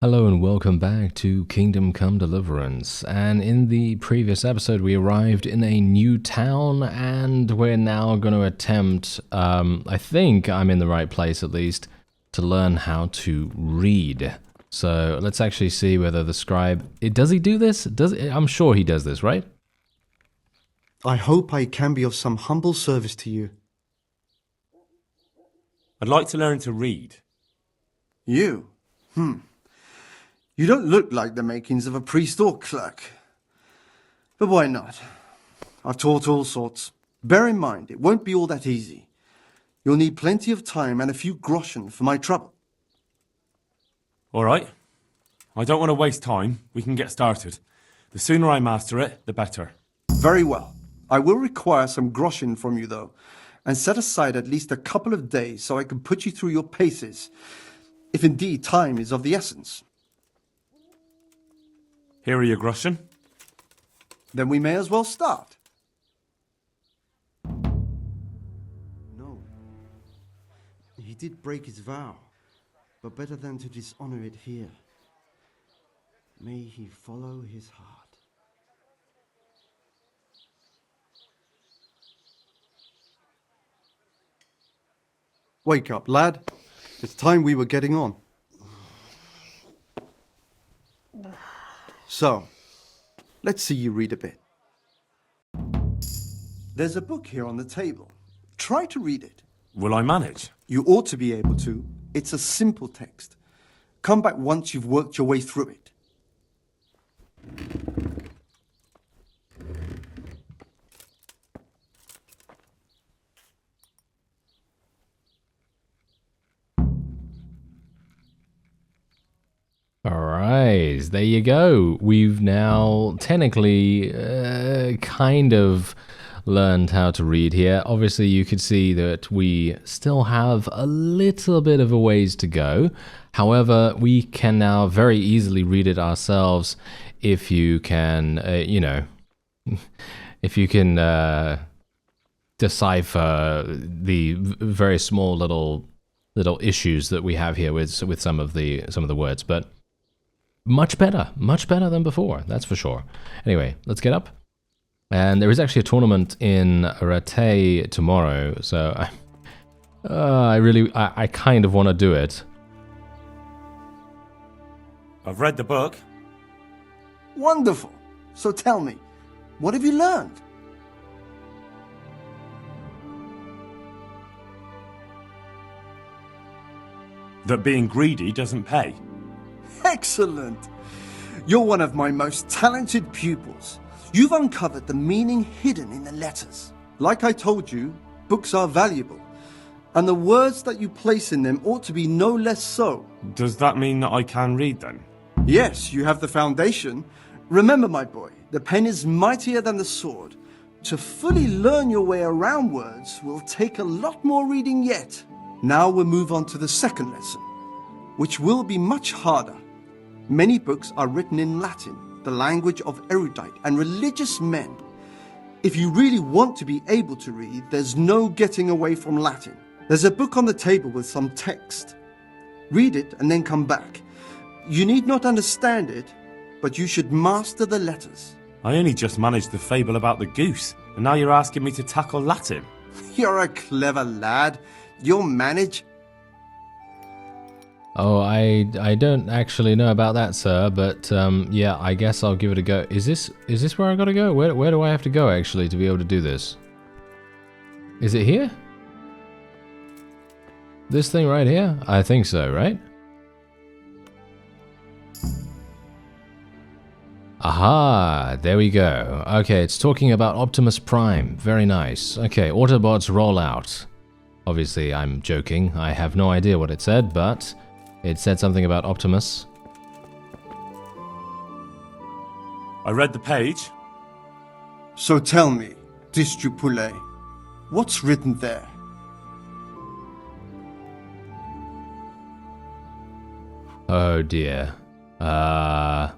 Hello and welcome back to Kingdom Come Deliverance. And in the previous episode, we arrived in a new town, and we're now going to attempt, I think I'm in the right place at least, to learn how to read. So let's actually see whether the scribe, does he do this? I'm sure he does this, right? I hope I can be of some humble service to you. I'd like to learn to read. You? You don't look like the makings of a priest or clerk. But why not? I've taught all sorts. Bear in mind, it won't be all that easy. You'll need plenty of time and a few groschen for my trouble. All right. I don't want to waste time. We can get started. The sooner I master it, the better. Very well. I will require some groschen from you, though, and set aside at least a couple of days so I can put you through your paces, if indeed time is of the essence. Here are your groschen. Then we may as well start. No. He did break his vow, but better than to dishonor it here. May he follow his heart. Wake up, lad. It's time we were getting on. So, let's see you read a bit. There's a book here on the table. Try to read it. Will I manage? You ought to be able to. It's a simple text. Come back once you've worked your way through it. Alright, there you go. We've now technically kind of learned how to read here. Obviously, you could see that we still have a little bit of a ways to go. However, we can now very easily read it ourselves if you can, if you can decipher the very small little issues that we have here with some of the words, but much better than before, that's for sure. Anyway, let's get up. And there is actually a tournament in Rate tomorrow, so I kind of want to do it. I've read the book. Wonderful. So tell me, what have you learned? That being greedy doesn't pay. Excellent. You're one of my most talented pupils. You've uncovered the meaning hidden in the letters. Like I told you, books are valuable, and the words that you place in them ought to be no less so. Does that mean that I can read then? Yes, you have the foundation. Remember, my boy, the pen is mightier than the sword. To fully learn your way around words will take a lot more reading yet. Now we'll move on to the second lesson, which will be much harder. Many books are written in Latin, the language of erudite and religious men. If you really want to be able to read, there's no getting away from Latin. There's a book on the table with some text. Read it and then come back. You need not understand it, but you should master the letters. I only just managed the fable about the goose, and now you're asking me to tackle Latin. You're a clever lad. You'll manage. Oh, I don't actually know about that, sir, but yeah, I guess I'll give it a go. Is this where I gotta go? Where do I have to go actually to be able to do this? Is it here? This thing right here? I think so, right? Aha, there we go. Okay, it's talking about Optimus Prime. Very nice. Okay, Autobots roll out. Obviously, I'm joking. I have no idea what it said, but it said something about Optimus. I read the page. So tell me, Distupule, what's written there? Oh dear. I'm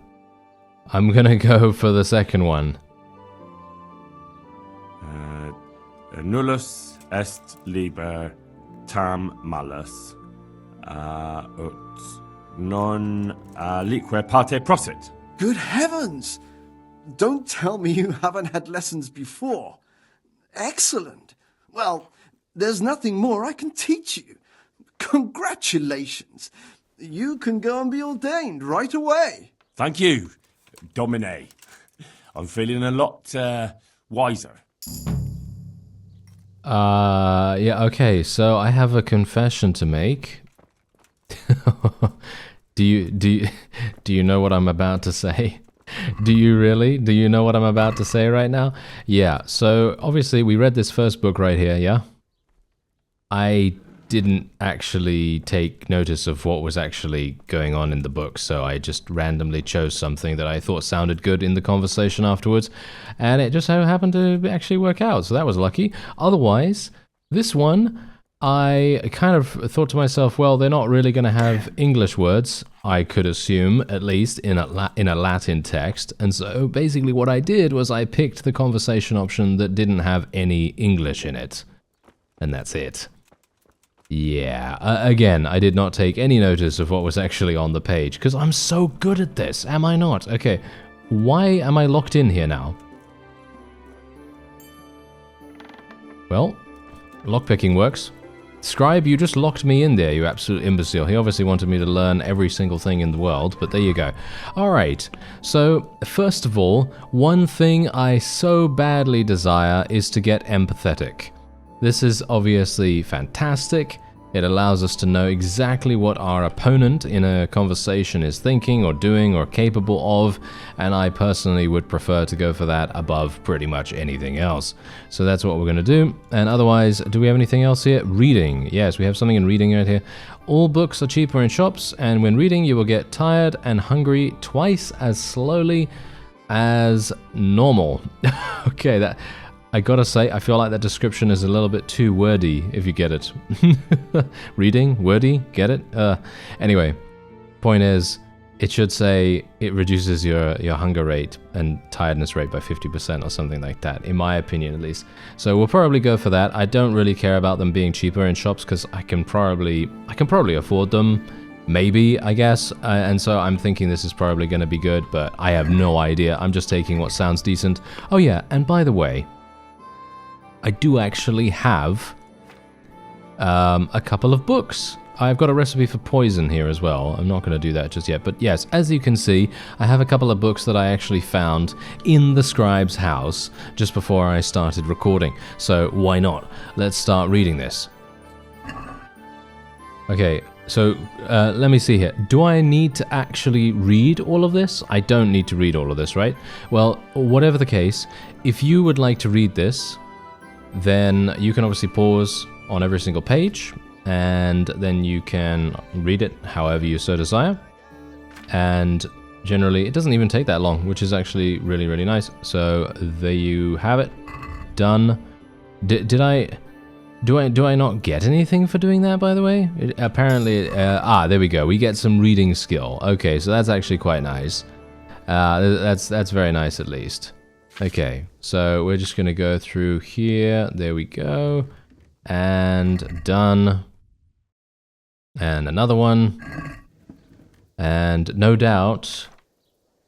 gonna go for the second one. Nullus est liber tam malus ut Non lique parte prosit. Good heavens! Don't tell me you haven't had lessons before. Excellent. Well, there's nothing more I can teach you. Congratulations. You can go and be ordained right away. Thank you, Domine. I'm feeling a lot wiser. Yeah, okay, so I have a confession to make. Do you know what I'm about to say? Do you really? Do you know what I'm about to say right now? Yeah, so obviously we read this first book right here, yeah? I didn't actually take notice of what was actually going on in the book, so I just randomly chose something that I thought sounded good in the conversation afterwards, and it just so happened to actually work out, so that was lucky. Otherwise, this one, I kind of thought to myself, well, they're not really going to have English words, I could assume, at least in a Latin text, and so basically what I did was I picked the conversation option that didn't have any English in it, and that's it. Yeah, again, I did not take any notice of what was actually on the page, because I'm so good at this, am I not? Okay, why am I locked in here now? Well, lockpicking works. Scribe, you just locked me in there, you absolute imbecile. He obviously wanted me to learn every single thing in the world, but there you go. Alright, so first of all, one thing I so badly desire is to get empathetic. This is obviously fantastic. It allows us to know exactly what our opponent in a conversation is thinking or doing or capable of, and I personally would prefer to go for that above pretty much anything else. So that's what we're going to do. And otherwise, do we have anything else here? Reading. Yes, we have something in reading right here. All books are cheaper in shops, and when reading, you will get tired and hungry twice as slowly as normal. Okay, that... I gotta say, I feel like that description is a little bit too wordy, if you get it. Reading? Wordy? Get it? Anyway, point is, it should say it reduces your hunger rate and tiredness rate by 50% or something like that, in my opinion at least. So we'll probably go for that. I don't really care about them being cheaper in shops, because I can probably afford them. Maybe, I guess, and so I'm thinking this is probably going to be good, but I have no idea. I'm just taking what sounds decent. Oh yeah, and by the way, I do actually have a couple of books. I've got a recipe for poison here as well. I'm not going to do that just yet. But yes, as you can see, I have a couple of books that I actually found in the scribe's house just before I started recording. So why not? Let's start reading this. Okay, so let me see here. Do I need to actually read all of this? I don't need to read all of this, right? Well, whatever the case, if you would like to read this, then you can obviously pause on every single page, and then you can read it however you so desire. And generally, it doesn't even take that long, which is actually really, really nice. So there you have it. Done. Do I not get anything for doing that, by the way? Apparently, there we go. We get some reading skill. Okay, so that's actually quite nice. That's very nice at least. Okay, so we're just going to go through here. There we go. And done. And another one. And no doubt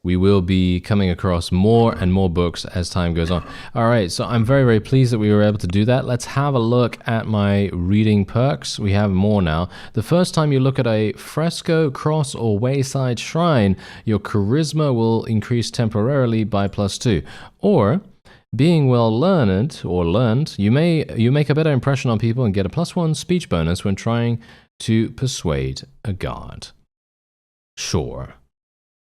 we will be coming across more and more books as time goes on. Alright, so I'm very, very pleased that we were able to do that. Let's have a look at my reading perks. We have more now. The first time you look at a fresco, cross, or wayside shrine, your charisma will increase temporarily by +2. Or, being well learned, you make a better impression on people and get a +1 speech bonus when trying to persuade a guard. Sure.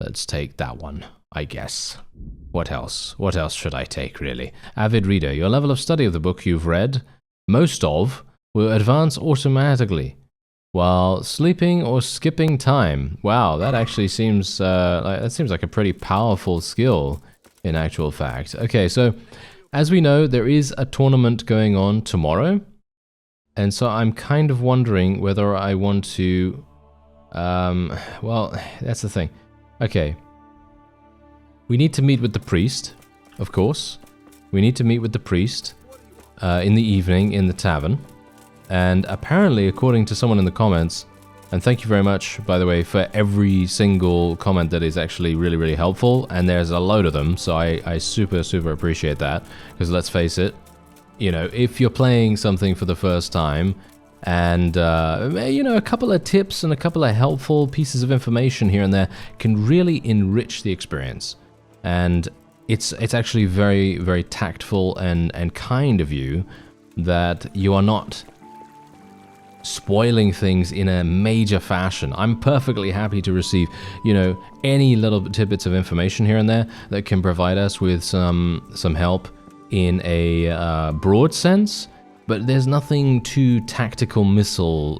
Let's take that one, I guess. What else? What else should I take, really? Avid reader. Your level of study of the book you've read, most of, will advance automatically while sleeping or skipping time. Wow, that actually seems like a pretty powerful skill in actual fact. Okay, so as we know, there is a tournament going on tomorrow, and so I'm kind of wondering whether I want to... well, that's the thing. Okay. We need to meet with the priest, of course. We need to meet with the priest in the evening in the tavern. And apparently, according to someone in the comments, And thank you very much, by the way, for every single comment that is actually really, really helpful. And there's a load of them, so I super, super appreciate that. Because let's face it, you know, if you're playing something for the first time, and, you know, a couple of tips and a couple of helpful pieces of information here and there can really enrich the experience. And it's actually very, very tactful and kind of you that you are not spoiling things in a major fashion. I'm perfectly happy to receive, you know, any little tidbits of information here and there that can provide us with some help in a broad sense, but there's nothing too tactical missile,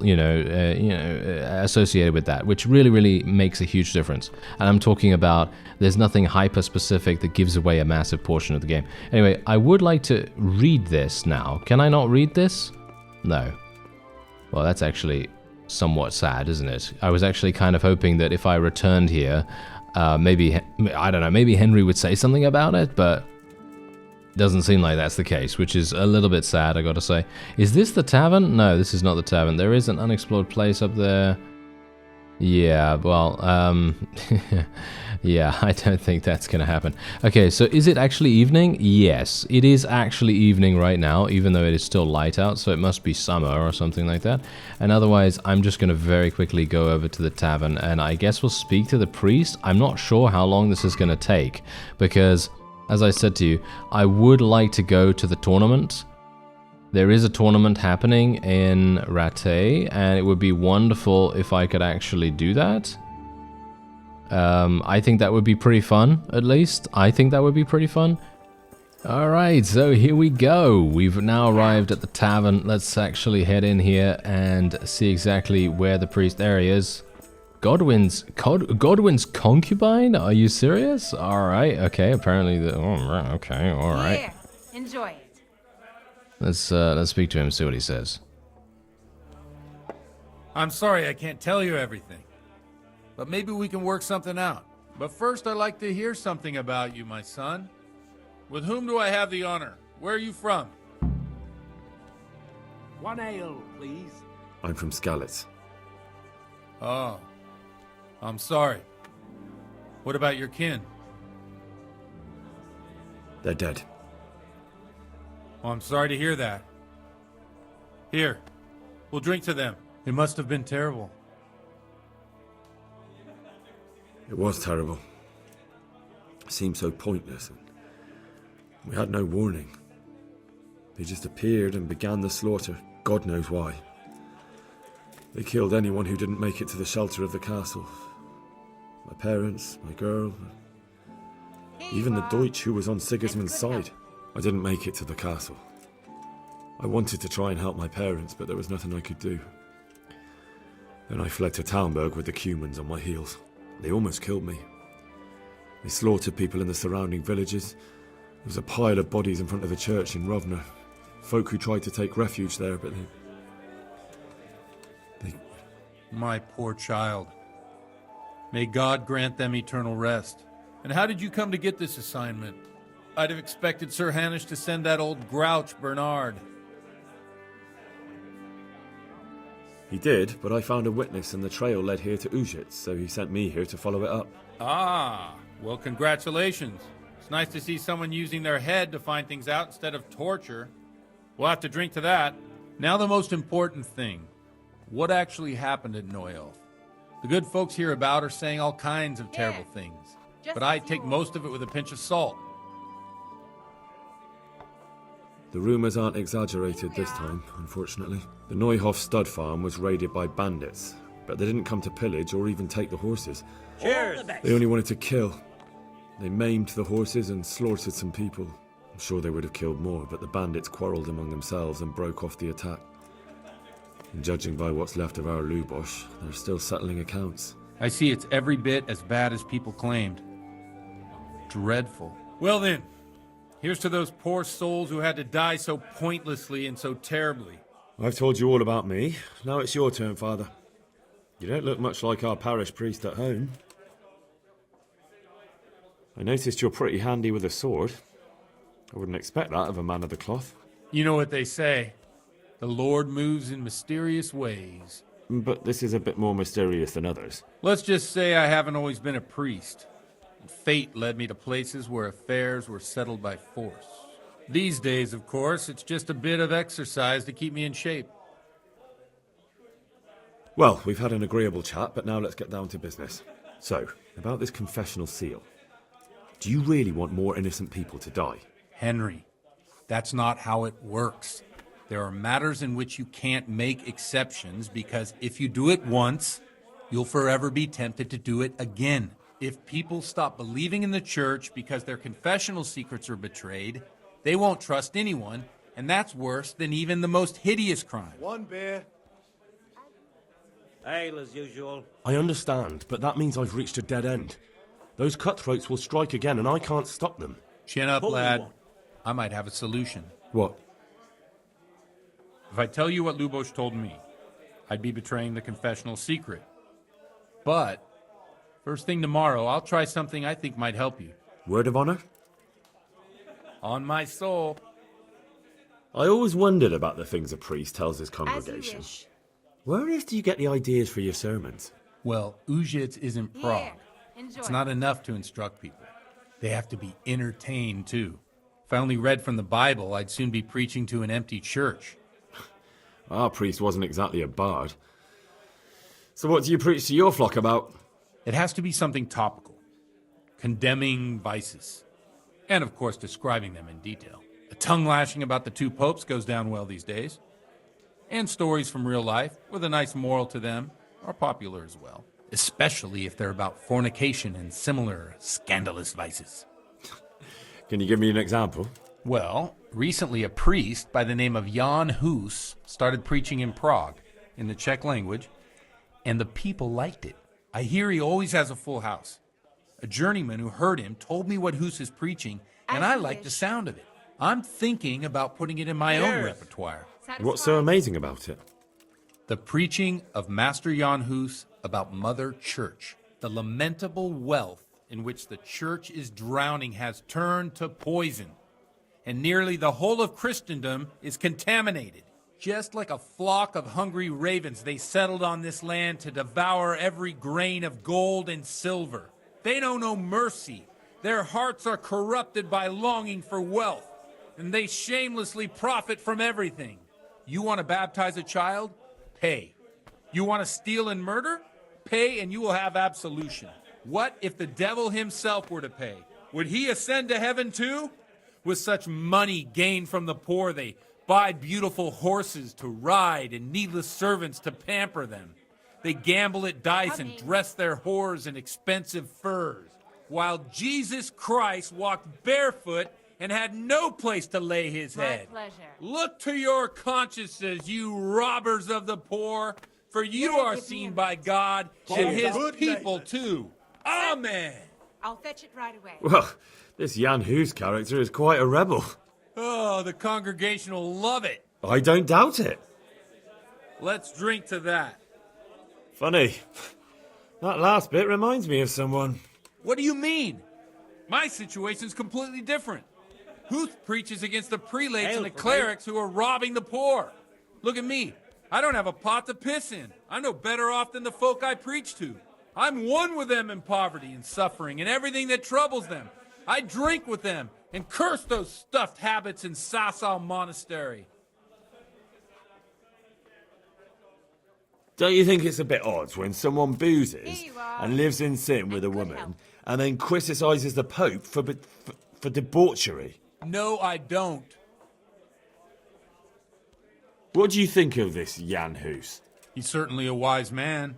associated with that, which really, really makes a huge difference. And I'm talking about there's nothing hyper-specific that gives away a massive portion of the game. Anyway, I would like to read this now. Can I not read this? No. Well, that's actually somewhat sad, isn't it? I was actually kind of hoping that if I returned here, maybe Henry would say something about it, but doesn't seem like that's the case, which is a little bit sad, I gotta say. Is this the tavern? No, this is not the tavern. There is an unexplored place up there. Yeah, well, yeah, I don't think that's gonna happen. Okay, so is it actually evening? Yes, it is actually evening right now, even though it is still light out, so it must be summer or something like that. And otherwise, I'm just gonna very quickly go over to the tavern, and I guess we'll speak to the priest. I'm not sure how long this is gonna take, because, as I said to you, I would like to go to the tournament. There is a tournament happening in Rattay, and it would be wonderful if I could actually do that. I think that would be pretty fun, at least. I think that would be pretty fun. Alright, so here we go. We've now arrived at the tavern. Let's actually head in here and see exactly where the priest... There he is. Godwin's concubine? Are you serious? Alright, okay, apparently okay, alright. Here, enjoy it. Let's speak to him, see what he says. I'm sorry I can't tell you everything, but maybe we can work something out. But first I'd like to hear something about you, my son. With whom do I have the honor? Where are you from? One ale, please. I'm from Skalitz. Oh, I'm sorry. What about your kin? They're dead. Oh, I'm sorry to hear that. Here, we'll drink to them. It must have been terrible. It was terrible. It seemed so pointless, and we had no warning. They just appeared and began the slaughter, God knows why. They killed anyone who didn't make it to the shelter of the castle. My parents, my girl, even the Deutsch who was on Sigismund's side. I didn't make it to the castle. I wanted to try and help my parents, but there was nothing I could do. Then I fled to Talmberg with the Cumans on my heels. They almost killed me. They slaughtered people in the surrounding villages. There was a pile of bodies in front of the church in Rovna. Folk who tried to take refuge there, but they... My poor child. May God grant them eternal rest. And how did you come to get this assignment? I'd have expected Sir Hanish to send that old grouch, Bernard. He did, but I found a witness and the trail led here to Ujitz, so he sent me here to follow it up. Ah, well, congratulations. It's nice to see someone using their head to find things out instead of torture. We'll have to drink to that. Now the most important thing. What actually happened at Neuelf? The good folks hereabout are saying all kinds of terrible things, but I take most of it with a pinch of salt. The rumours aren't exaggerated this time, unfortunately. The Neuhof stud farm was raided by bandits, but they didn't come to pillage or even take the horses. Cheers! They only wanted to kill. They maimed the horses and slaughtered some people. I'm sure they would have killed more, but the bandits quarrelled among themselves and broke off the attack. And judging by what's left of our Lubosh, they're still settling accounts. I see it's every bit as bad as people claimed. Dreadful. Well then, here's to those poor souls who had to die so pointlessly and so terribly. I've told you all about me. Now it's your turn, Father. You don't look much like our parish priest at home. I noticed you're pretty handy with a sword. I wouldn't expect that of a man of the cloth. You know what they say. The Lord moves in mysterious ways. But this is a bit more mysterious than others. Let's just say I haven't always been a priest. Fate led me to places where affairs were settled by force. These days, of course, it's just a bit of exercise to keep me in shape. Well, we've had an agreeable chat, but now let's get down to business. So, about this confessional seal. Do you really want more innocent people to die? Henry, that's not how it works. There are matters in which you can't make exceptions because if you do it once, you'll forever be tempted to do it again. If people stop believing in the church because their confessional secrets are betrayed, they won't trust anyone, and that's worse than even the most hideous crime. One beer. Ale as usual. I understand, but that means I've reached a dead end. Those cutthroats will strike again, and I can't stop them. Chin up, Holy lad. one. I might have a solution. What? If I tell you what Lubos told me, I'd be betraying the confessional secret. But, first thing tomorrow, I'll try something I think might help you. Word of honor? On my soul. I always wondered about the things a priest tells his As you congregation. wish. Where on earth do you get the ideas for your sermons? Well, Ujits isn't Prague. Here, enjoy. It's not enough to instruct people. They have to be entertained, too. If I only read from the Bible, I'd soon be preaching to an empty church. Our priest wasn't exactly a bard. So what do you preach to your flock about? It has to be something topical, condemning vices, and of course describing them in detail. A tongue lashing about the two popes goes down well these days. And stories from real life, with a nice moral to them, are popular as well. Especially if they're about fornication and similar scandalous vices. Can you give me an example? Well, recently a priest by the name of Jan Hus started preaching in Prague, in the Czech language, and the people liked it. I hear he always has a full house. A journeyman who heard him told me what Hus is preaching, and As I you like the wish. sound of it. I'm thinking about putting it in my own repertoire. What's so amazing about it? The preaching of Master Jan Hus about Mother Church. The lamentable wealth in which the church is drowning has turned to poison, and nearly the whole of Christendom is contaminated. Just like a flock of hungry ravens, they settled on this land to devour every grain of gold and silver. They know no mercy. Their hearts are corrupted by longing for wealth, and they shamelessly profit from everything. You want to baptize a child? Pay. You want to steal and murder? Pay and you will have absolution. What if the devil himself were to pay? Would he ascend to heaven too? With such money gained from the poor, they buy beautiful horses to ride and needless servants to pamper them. They gamble at dice and dress their whores in expensive furs, while Jesus Christ walked barefoot and had no place to lay his My head. pleasure. Look to your consciences, you robbers of the poor, for you Yeah, are give me seen a by God and his people too. Amen. I'll fetch it right away. Well, this Jan Hus character is quite a rebel. Oh, the congregation will love it. I don't doubt it. Let's drink to that. Funny. That last bit reminds me of someone. What do you mean? My situation's completely different. Huth preaches against the prelates and the clerics who are robbing the poor. Look at me. I don't have a pot to piss in. I'm no better off than the folk I preach to. I'm one with them in poverty and suffering and everything that troubles them. I drink with them and curse those stuffed habits in Sasau Monastery. Don't you think it's a bit odd when someone boozes Here you are. and lives in sin with a And good woman health. and then criticises the Pope for debauchery? No, I don't. What do you think of this Jan Hus? He's certainly a wise man.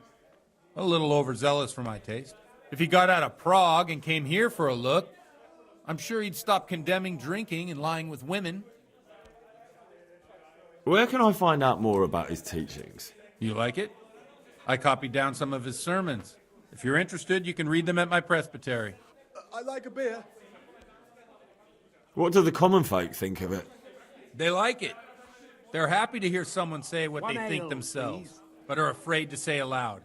A little overzealous for my taste. If he got out of Prague and came here for a look, I'm sure he'd stop condemning drinking and lying with women. Where can I find out more about his teachings? You like it? I copied down some of his sermons. If you're interested, you can read them at my presbytery. I like a beer. What do the common folk think of it? They like it. They're happy to hear someone say what One they think ale, themselves, please. but are afraid to say aloud.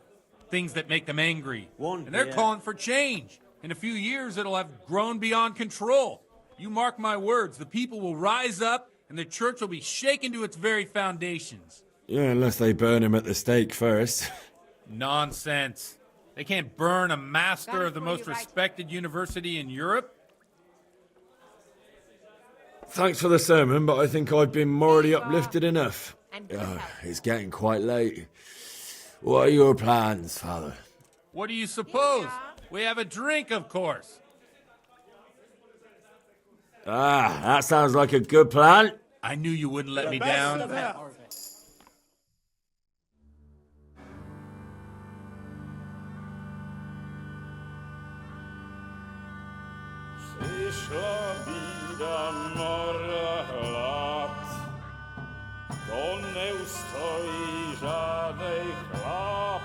Things that make them angry. One And they're beer. calling for change. In a few years, it'll have grown beyond control. You mark my words, the people will rise up and the church will be shaken to its very foundations. Yeah, unless they burn him at the stake first. Nonsense. They can't burn a master of the most respected university in Europe? Thanks for the sermon, but I think I've been morally There you are. uplifted enough. And good health. It's getting quite late. What are your plans, Father? What do you suppose? are. We have a drink, of course. Ah, that sounds like a good plan. I knew you wouldn't let me down. Przyszła bida mora lat, to nie ustoi żadnej chlap.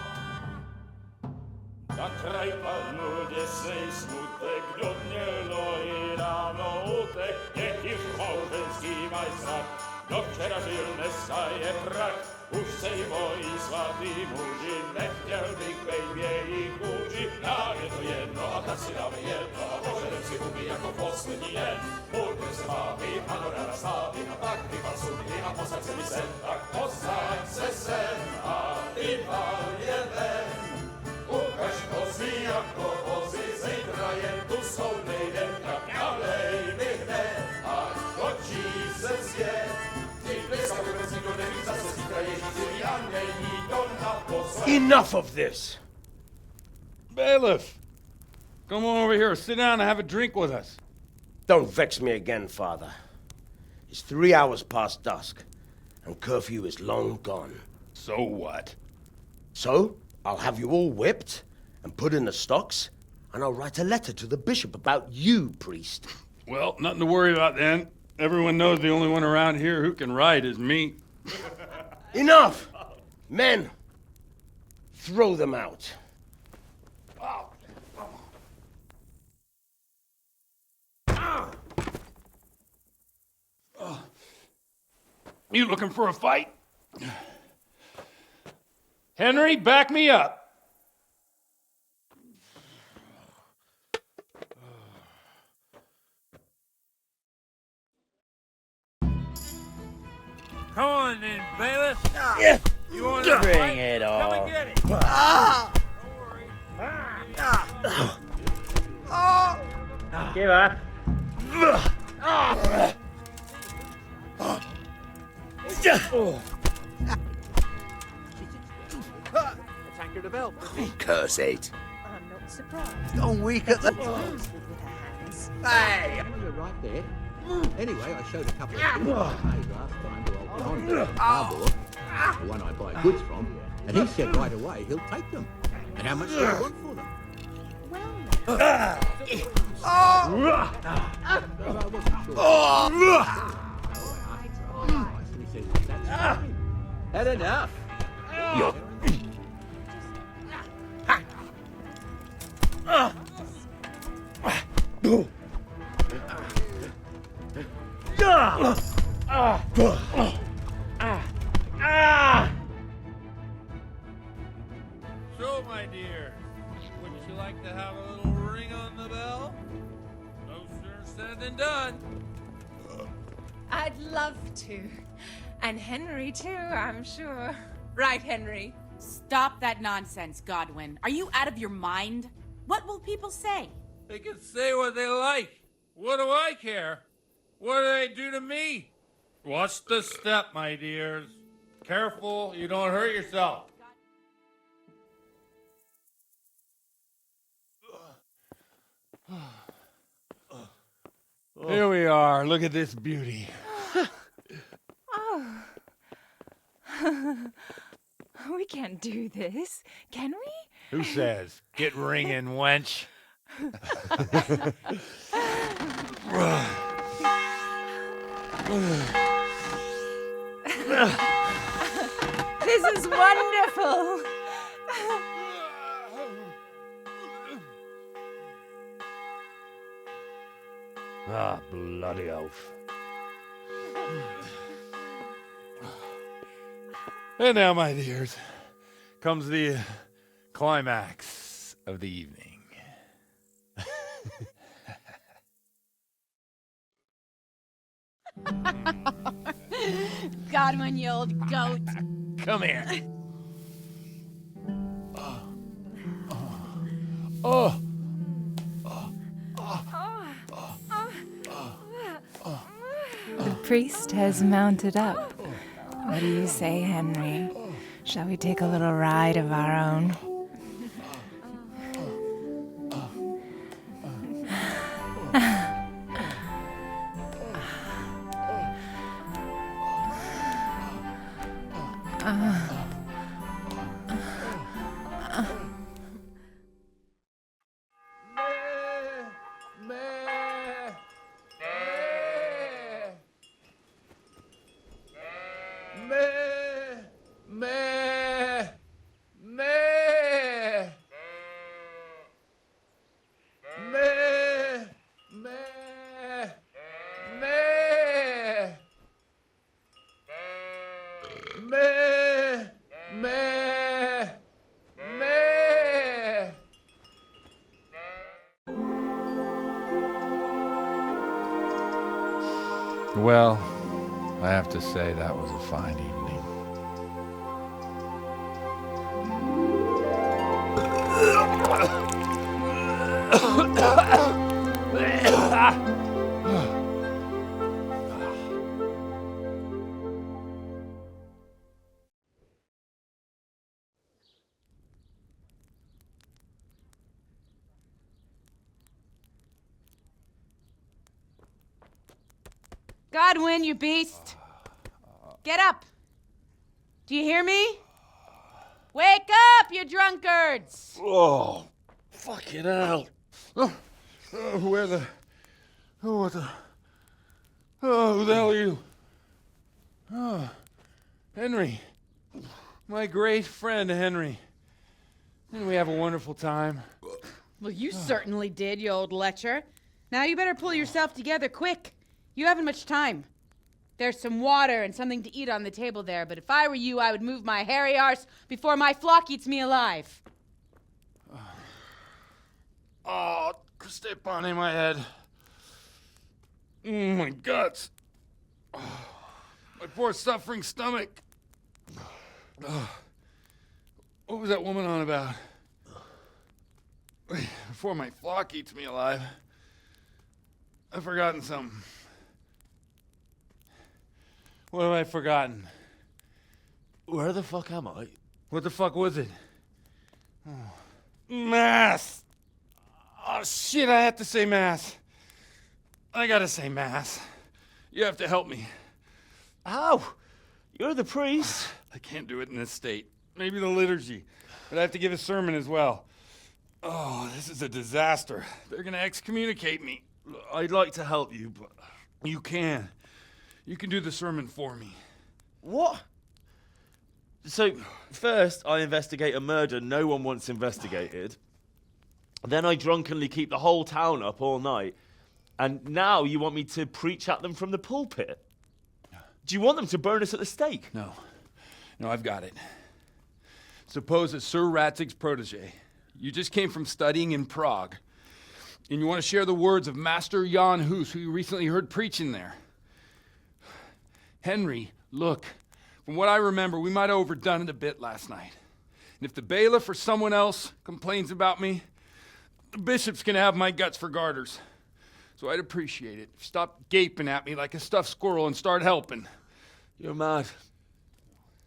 Na kraj panuje swej smutek, do dnielo i rano utek, niech już małżeński majstrat, do wczorajszylne staje prak. Už sejmoj svatý muži, nechtěl bych bejbě i kůži, nám je to jedno a tak si dáme jedno a požerem si huby jako poslední jen. Budem se bávy, panorama slávy a pak vypal sudy a posaď se mi sem, tak posaď se sem a vypal je ven. Ukaž kozy jako vozy, zítra jen tu jsou nejdem, tak nalej mi hned, ať točí se svět. Enough of this! Bailiff! Come on over here, sit down and have a drink with us. Don't vex me again, Father. It's 3 hours past dusk, and curfew is long gone. So what? So, I'll have you all whipped and put in the stocks, and I'll write a letter to the bishop about you, priest. Well, nothing to worry about then. Everyone knows the only one around here who can ride is me. Enough! Men, throw them out. You looking for a fight? Henry, back me up. Come on then, bailiff. Yeah. You want to Bring it on. Come and get it. Don't worry. Give up. Curse it. I'm not surprised. Gone weak at the... With her hands. Hey! You're right there. Anyway, I showed a couple of things I made last time to old John, Harbour, the one I buy goods from, and he said right away he'll take them. And how much do you want for them? Well, now. I wasn't sure. I said, that's fine. Had enough. So, my dear, wouldn't you like to have a little ring on the bell? No sooner said than done. I'd love to. And Henry, too, I'm sure. Right, Henry? Stop that nonsense, Godwin. Are you out of your mind? What will people say? They can say what they like. What do I care? What do they do to me? Watch the step, my dears. Careful, you don't hurt yourself. Here we are. Look at this beauty. Oh. We can't do this, can we? Who says? Get ringing, wench. This is wonderful. Ah, bloody oath. And now, my dears, comes the climax of the evening. Godwin, you old goat. Come here. The priest has mounted up. What do you say, Henry? Shall we take a little ride of our own? Well, I have to say that was a fine evening. Godwin, you beast! Get up! Do you hear me? Wake up, you drunkards! Oh, fucking hell. Where the... Oh, what the... Oh, who the hell are you? Oh, Henry. My great friend, Henry. Didn't we have a wonderful time? Well, you certainly did, you old lecher. Now you better pull yourself together quick. You haven't much time. There's some water and something to eat on the table there, but if I were you, I would move my hairy arse before my flock eats me alive. Oh, step on in my head. My guts. Oh, my poor suffering stomach. What was that woman on about? Before my flock eats me alive. I've forgotten something. What have I forgotten? Where the fuck am I? What the fuck was it? Oh. Mass! Oh, shit, I have to say mass. I gotta say mass. You have to help me. How? You're the priest. I can't do it in this state. Maybe the liturgy. But I have to give a sermon as well. Oh, this is a disaster. They're gonna excommunicate me. I'd like to help you, but... You can. You can do the sermon for me. What? So, first I investigate a murder no one wants investigated. Then I drunkenly keep the whole town up all night. And now you want me to preach at them from the pulpit? Do you want them to burn us at the stake? No. No, I've got it. Suppose that Sir Ratzig's protege. You just came from studying in Prague. And you want to share the words of Master Jan Hus, who you recently heard preaching there. Henry, look, from what I remember, we might have overdone it a bit last night. And if the bailiff or someone else complains about me, the bishop's gonna have my guts for garters. So I'd appreciate it if you stopped gaping at me like a stuffed squirrel and start helping. You're mad.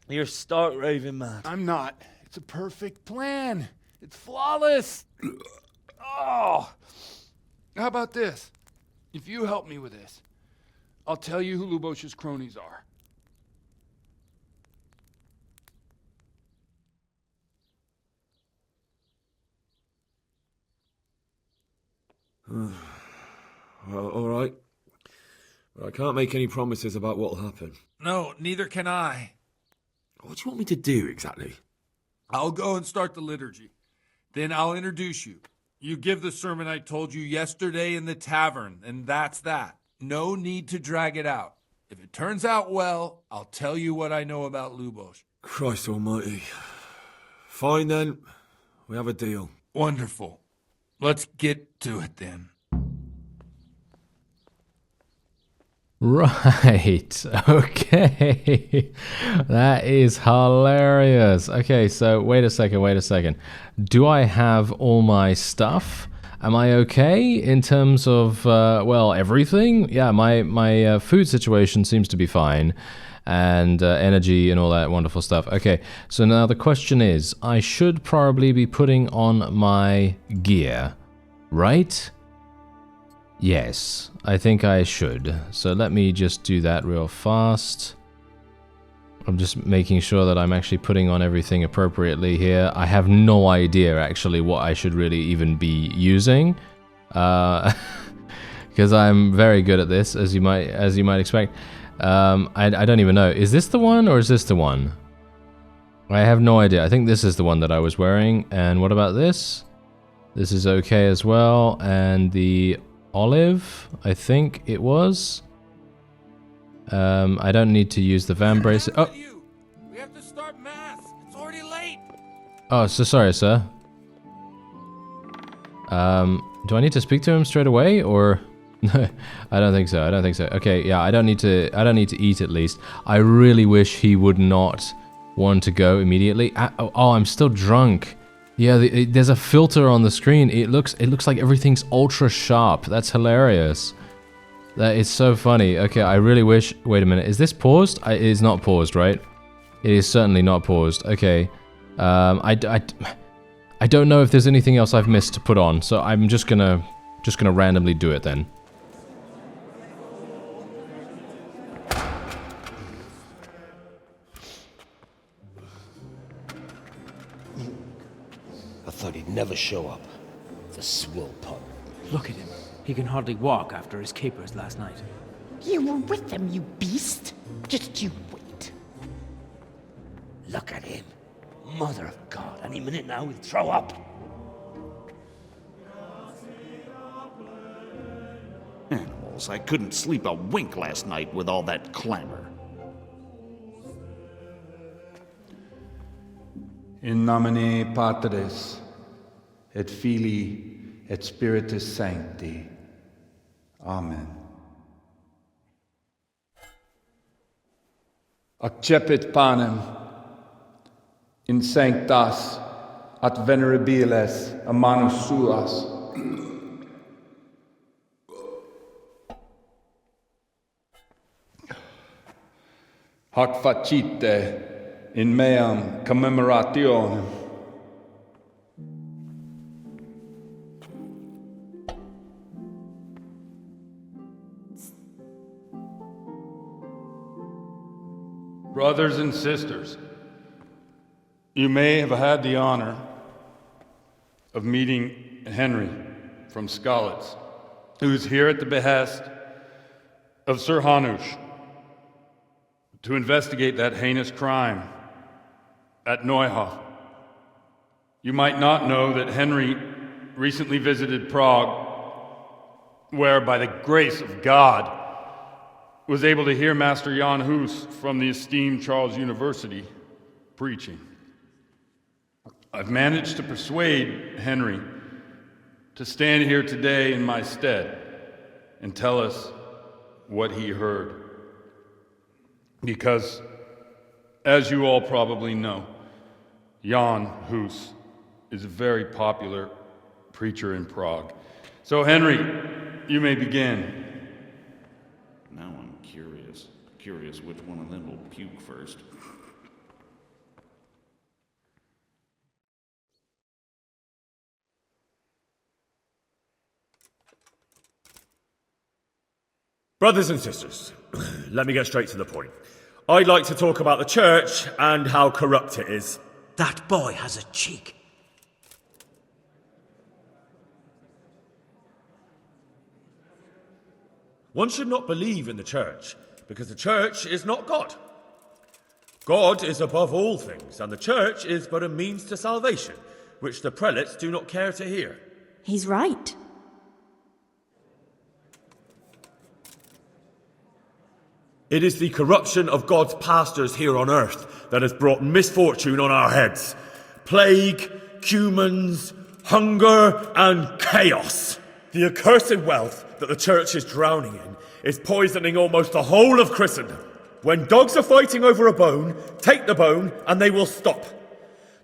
You're stark raving mad. I'm not. It's a perfect plan. It's flawless. Oh. How about this? If you help me with this, I'll tell you who Lubosh's cronies are. Well, all right. But I can't make any promises about what'll happen. No, neither can I. What do you want me to do exactly? I'll go and start the liturgy. Then I'll introduce you. You give the sermon I told you yesterday in the tavern, and that's that. No need to drag it out. If it turns out well, I'll tell you what I know about Lubosh. Christ almighty. Fine then. We have a deal. Wonderful. Let's get to it then. Right. Okay. That is hilarious. Okay, so wait a second. Do I have all my stuff? Am I okay in terms of, well, everything? Yeah, my food situation seems to be fine. And energy and all that wonderful stuff. Okay, so now the question is, I should probably be putting on my gear, right? Yes, I think I should. So let me just do that real fast. I'm just making sure that I'm actually putting on everything appropriately here. I have no idea actually what I should really even be using. Because I'm very good at this, as you might expect. I don't even know. Is this the one or is this the one? I have no idea. I think this is the one that I was wearing. And what about this? This is okay as well. And the olive, I think it was. I don't need to use the van brace. Oh. We have to start mass. It's already late. Oh, so sorry, sir. Do I need to speak to him straight away or? I don't think so. Okay, yeah, I don't need to eat at least. I really wish he would not want to go immediately. Oh, I'm still drunk. Yeah, there's a filter on the screen. It looks like everything's ultra sharp. That's hilarious. That is so funny. Okay, I really wish. Wait a minute. Is this paused? It is not paused, right? It is certainly not paused. Okay. I don't know if there's anything else I've missed to put on, so I'm just gonna randomly do it then. I thought he'd never show up. The swill pup. Look at him. He can hardly walk after his capers last night. You were with them, you beast. Just you wait. Look at him. Mother of God. Any minute now he'll throw up. Animals, I couldn't sleep a wink last night with all that clamor. In nomine Patris, et Filii, et Spiritus Sancti. Amen. Accepit panem in sanctas at venerabiles a manus suas. Hac facite in meam commemorationem. Brothers and sisters, you may have had the honor of meeting Henry from Skalitz, who is here at the behest of Sir Hanush to investigate that heinous crime at Neuhof. You might not know that Henry recently visited Prague, where, by the grace of God, was able to hear Master Jan Hus from the esteemed Charles University preaching. I've managed to persuade Henry to stand here today in my stead and tell us what he heard. Because, as you all probably know, Jan Hus is a very popular preacher in Prague. So, Henry, you may begin. Now I'm curious which one of them will puke first. Brothers and sisters, let me get straight to the point. I'd like to talk about the church and how corrupt it is. That boy has a cheek. One should not believe in the church, because the church is not God. God is above all things, and the church is but a means to salvation, which the prelates do not care to hear. He's right. It is the corruption of God's pastors here on earth that has brought misfortune on our heads. Plague, humans, hunger, and chaos. The accursed wealth that the church is drowning in is poisoning almost the whole of Christendom. When dogs are fighting over a bone, take the bone and they will stop.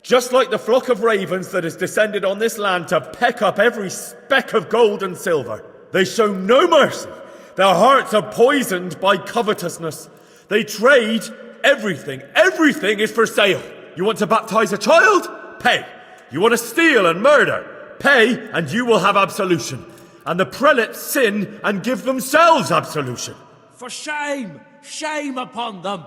Just like the flock of ravens that has descended on this land to peck up every speck of gold and silver. They show no mercy. Their hearts are poisoned by covetousness. They trade everything. Everything is for sale. You want to baptize a child? Pay. You want to steal and murder? Pay, and you will have absolution. And the prelates sin and give themselves absolution. For shame! Shame upon them!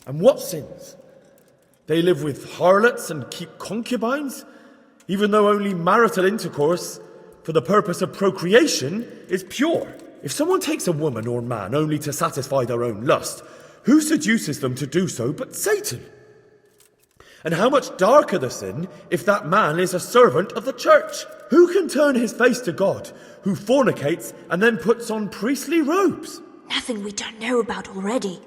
And what sins? They live with harlots and keep concubines, even though only marital intercourse for the purpose of procreation is pure. If someone takes a woman or man only to satisfy their own lust, who seduces them to do so but Satan? And how much darker the sin if that man is a servant of the church? Who can turn his face to God, who fornicates and then puts on priestly robes? Nothing we don't know about already.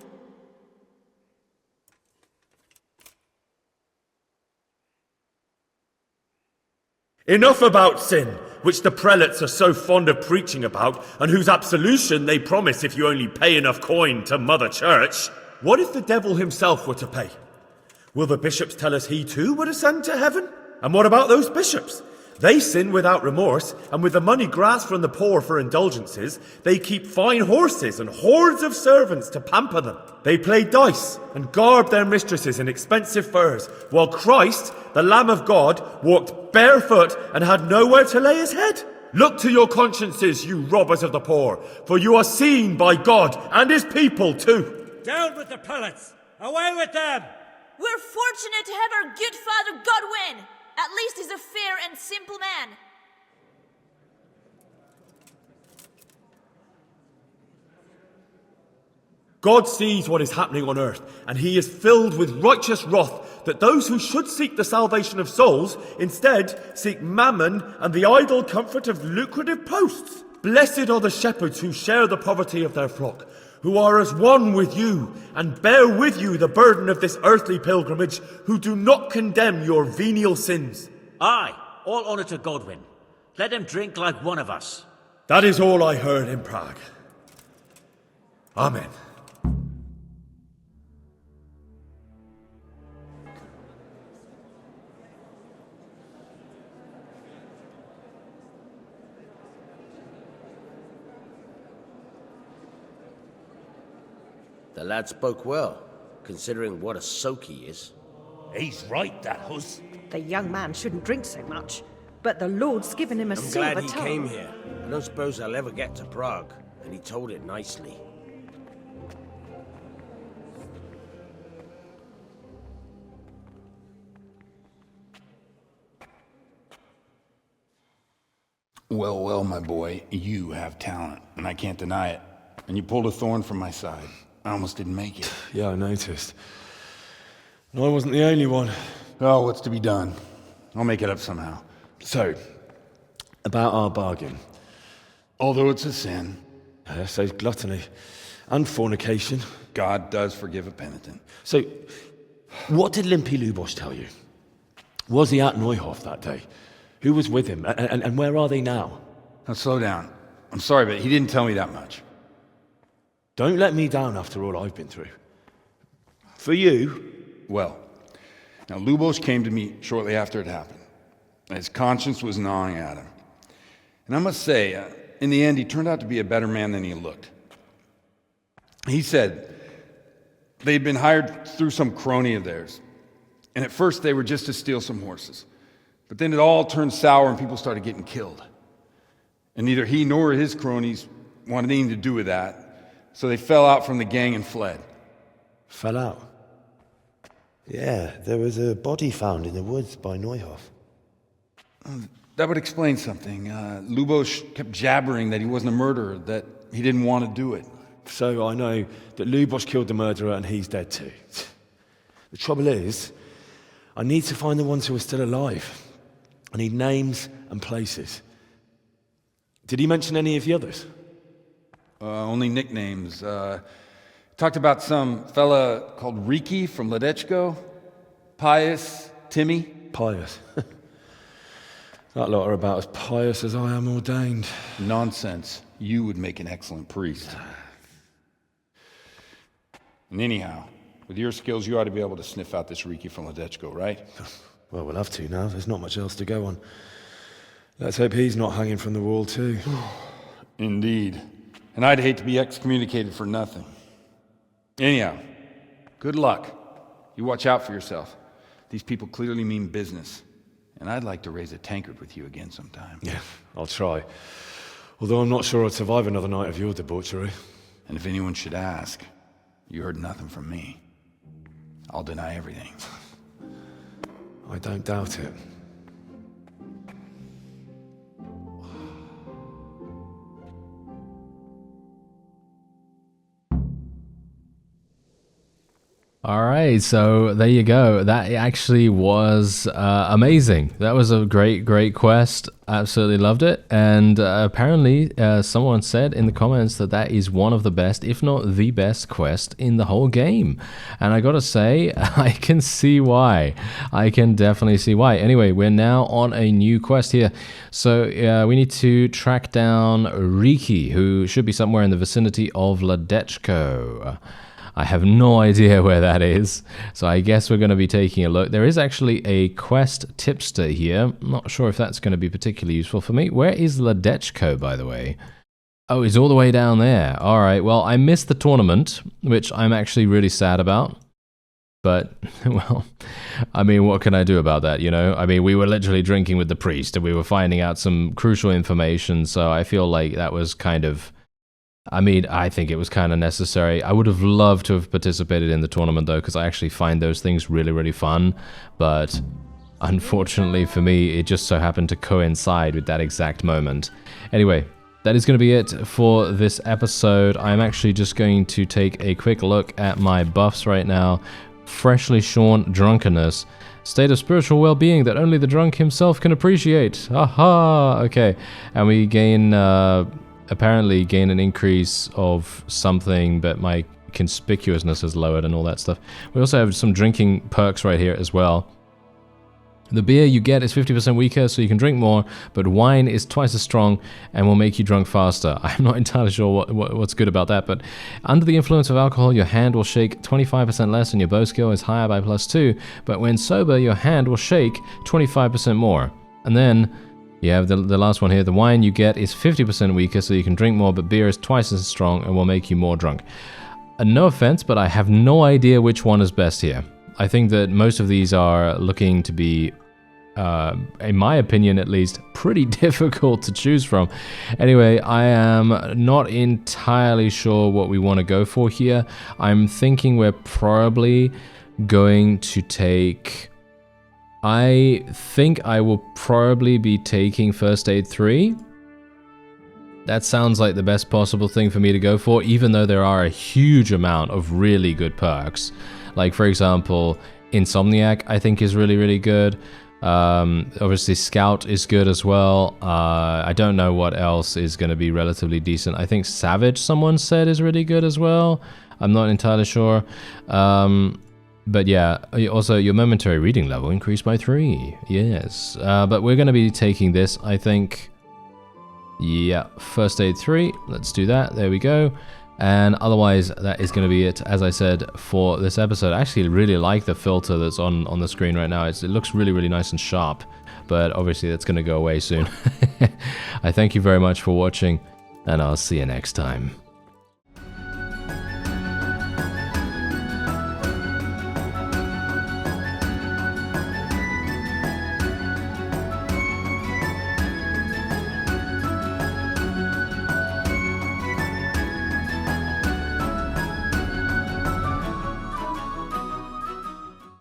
Enough about sin, which the prelates are so fond of preaching about, and whose absolution they promise if you only pay enough coin to Mother Church. What if the devil himself were to pay? Will the bishops tell us he too would ascend to heaven? And what about those bishops? They sin without remorse, and with the money grasped from the poor for indulgences, they keep fine horses and hordes of servants to pamper them. They play dice and garb their mistresses in expensive furs, while Christ, the Lamb of God, walked barefoot and had nowhere to lay his head. Look to your consciences, you robbers of the poor, for you are seen by God and his people too. Down with the prelates! Away with them! We're fortunate to have our good father Godwin. At least he's a fair and simple man. God sees what is happening on earth, and he is filled with righteous wrath that those who should seek the salvation of souls instead seek mammon and the idle comfort of lucrative posts. Blessed are the shepherds who share the poverty of their flock, who are as one with you and bear with you the burden of this earthly pilgrimage, who do not condemn your venial sins. Aye, all honour to Godwin. Let him drink like one of us. That is all I heard in Prague. Amen. The lad spoke well, considering what a soak he is. He's right, that hus. The young man shouldn't drink so much, but the Lord's given him a I'm silver glad he tongue. came here. I don't suppose I'll ever get to Prague, and he told it nicely. Well, well, my boy, you have talent, and I can't deny it. And you pulled a thorn from my side. I almost didn't make it. Yeah, I noticed. And I wasn't the only one. Oh, what's to be done? I'll make it up somehow. So, about our bargain. Although it's a sin. So gluttony and fornication. God does forgive a penitent. So, what did Limpy Lubosh tell you? Was he at Neuhof that day? Who was with him? And where are they now? Now, slow down. I'm sorry, but he didn't tell me that much. Don't let me down after all I've been through. For you... Well, now Lubosh came to me shortly after it happened. His conscience was gnawing at him. And I must say, in the end, he turned out to be a better man than he looked. He said they'd been hired through some crony of theirs. And at first they were just to steal some horses. But then it all turned sour and people started getting killed. And neither he nor his cronies wanted anything to do with that. So they fell out from the gang and fled. Fell out? Yeah, there was a body found in the woods by Neuhof. That would explain something. Lubosh kept jabbering that he wasn't a murderer, that he didn't want to do it. So I know that Lubosh killed the murderer and he's dead too. The trouble is, I need to find the ones who are still alive. I need names and places. Did he mention any of the others? Only nicknames. Talked about some fella called Riki from Ledechko, Pius, Timmy. Pius. That lot are about as pious as I am ordained. Nonsense. You would make an excellent priest. And anyhow, with your skills, you ought to be able to sniff out this Riki from Ledechko, right? Well, we'll have to now. There's not much else to go on. Let's hope he's not hanging from the wall, too. Indeed. And I'd hate to be excommunicated for nothing. Anyhow, good luck. You watch out for yourself. These people clearly mean business. And I'd like to raise a tankard with you again sometime. Yeah, I'll try. Although I'm not sure I'd survive another night of your debauchery. And if anyone should ask, you heard nothing from me. I'll deny everything. I don't doubt it. All right, so there you go. That actually was amazing. That was a great quest. Absolutely loved it. And apparently someone said in the comments that that is one of the best, if not the best quest in the whole game. And I gotta say, I can see why. I can definitely see why. Anyway, we're now on a new quest here. So we need to track down Riki, who should be somewhere in the vicinity of Ledechko. I have no idea where that is, so I guess we're going to be taking a look. There is actually a quest tipster here. I'm not sure if that's going to be particularly useful for me. Where is Ledechko, by the way? Oh, it's all the way down there. All right, well, I missed the tournament, which I'm actually really sad about. But, well, I mean, what can I do about that, you know? I mean, we were literally drinking with the priest, and we were finding out some crucial information, so I feel like that was kind of... I mean, I think it was kind of necessary. I would have loved to have participated in the tournament, though, because I actually find those things really fun. But unfortunately for me, it just so happened to coincide with that exact moment. Anyway, that is going to be it for this episode. I'm actually just going to take a quick look at my buffs right now. Freshly shorn drunkenness. State of spiritual well-being that only the drunk himself can appreciate. Aha! Okay. And we gain... apparently gain an increase of something, but my conspicuousness is lowered and all that stuff. We also have some drinking perks right here as well. The beer you get is 50% weaker, so you can drink more, but wine is twice as strong and will make you drunk faster. I'm not entirely sure what's good about that, but under the influence of alcohol, your hand will shake 25% less and your bow skill is higher by +2, but when sober, your hand will shake 25% more. And then... you have the last one here. The wine you get is 50% weaker, so you can drink more, but beer is twice as strong and will make you more drunk. No offense, but I have no idea which one is best here. I think that most of these are looking to be, in my opinion at least, pretty difficult to choose from. Anyway, I am not entirely sure what we want to go for here. I'm thinking we're probably going to take... I think I will probably be taking First Aid 3. That sounds like the best possible thing for me to go for, even though there are a huge amount of really good perks. Like, for example, Insomniac I think is really good. Obviously Scout is good as well. I don't know what else is going to be relatively decent. I think Savage, someone said, is really good as well. I'm not entirely sure. But yeah, also your momentary reading level increased by 3. Yes. But we're going to be taking this, I think. Yeah, First Aid 3. Let's do that. There we go. And otherwise, that is going to be it, as I said, for this episode. I actually really like the filter that's on the screen right now. It looks really nice and sharp. But obviously, that's going to go away soon. I thank you very much for watching, and I'll see you next time.